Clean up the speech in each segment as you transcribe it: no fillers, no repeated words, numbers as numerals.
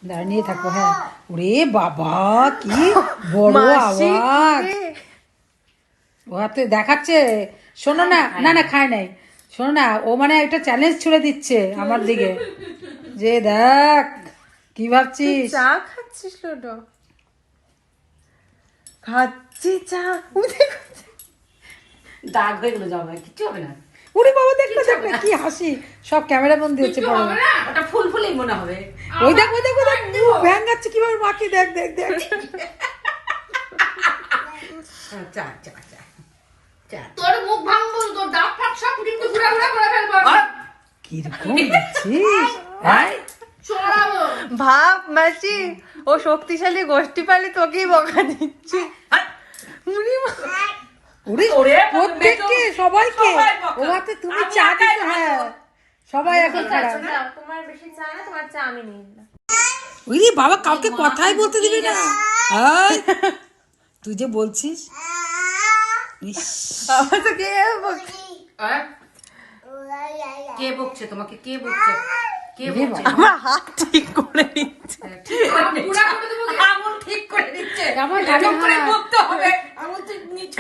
দাঁড়িয়ে থাকো। হ্যাঁ, ওরে বাবা কি বড় আওয়াজ, ও হাতে দেখাচ্ছে। শোনো না, না না খায় নাই, শোনো না, ও মানে একটা চ্যালেঞ্জ ছুড়ে দিচ্ছে আমার দিকে, যে দেখ কি ভাবছিস। চা খাচ্ছিস লোটো? খাচ্ছি চা। দাগ হয়ে গেলো জামাই, কিচ্ছু হবে না। ওরে বাবা দেখ না, দেখ না কি হাসি, সব ক্যামেরা বন্দি হচ্ছে পড়ো। ওটা ফুল ফুলেই মনে হবে। ওই দেখ ওই দেখ ওই দেখ, ব্যাং যাচ্ছে কিভাবে মাকে, দেখ দেখ দেখ। চা চা চা চা। তোর মুখ ভাঙবো, তোর দাঁত ফাট সব কিন্তু ঘুরা ঘুরা করে ফেলবো। কিরকম দিচ্ছিস, হ্যাঁ চড়াবো। ভাব মাসি, ও শক্তিশালী গোষ্ঠী পালি তোকেই বকা দিচ্ছি। ওরে ওরে, প্রত্যেককে সবাইকে সবাই বকা। ও হাতে তুমি আমি চা একাই দিছো। হ্যাঁ সবাই এখন খারাপ। তোমার বেশি চা না, তোমার চা আমি নিই না। ওই বাবা কাউকে কথাই বলতে দিবি না। এই, তুই যে বলছিস, ইস, আমার তো কে বকছে? কে বকছে তোমাকে, কে বকছে, কে বকছে? আমার হাত ঠিক করে নিচ্ছে। পুরা করে দেবো কি? আঙুল ঠিক করে দিচ্ছে। আমার এরকম করে হাত। বকতে হবে, আঙুল ঠিক নিচু।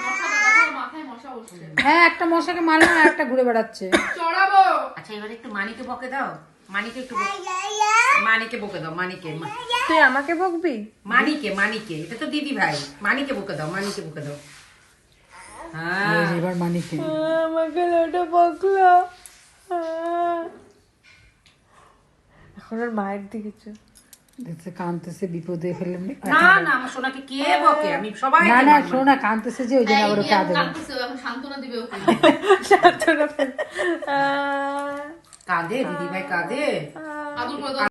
মশা দাদা, মাথায় মশা বসছে। হ্যাঁ একটা মশাকে মারলাম আর একটা ঘুরে বেড়াচ্ছে। চড়াবো। আচ্ছা এবার একটু মানিকে বকে দাও, মানিকে একটু মানিকে বকে দাও, মানিকে তুই আমাকে বকবি? মানিকে মানিকে, এটা তো দিদি ভাই, মানিকে বকে দাও, মানিকে বকে দাও। হ্যাঁ এবার মানিকে আমাকে লোটা বকলো। এখন ওর মায়ের দিকে চল। দেখতে কানতেছে, বিপদে ফেললাম। না না, আমার সোনাকে কে বকে, আমি সবাই না না শোনো না, কানতেছে যে ওই জন্য আবার ওকে আদর। কাঁদতেছে, এখন সান্ত্বনা দিবে ওকে। সান্ত্বনা ফেল। কাঁদে দিদি ভাই, কাঁদে। আদর করে দাও।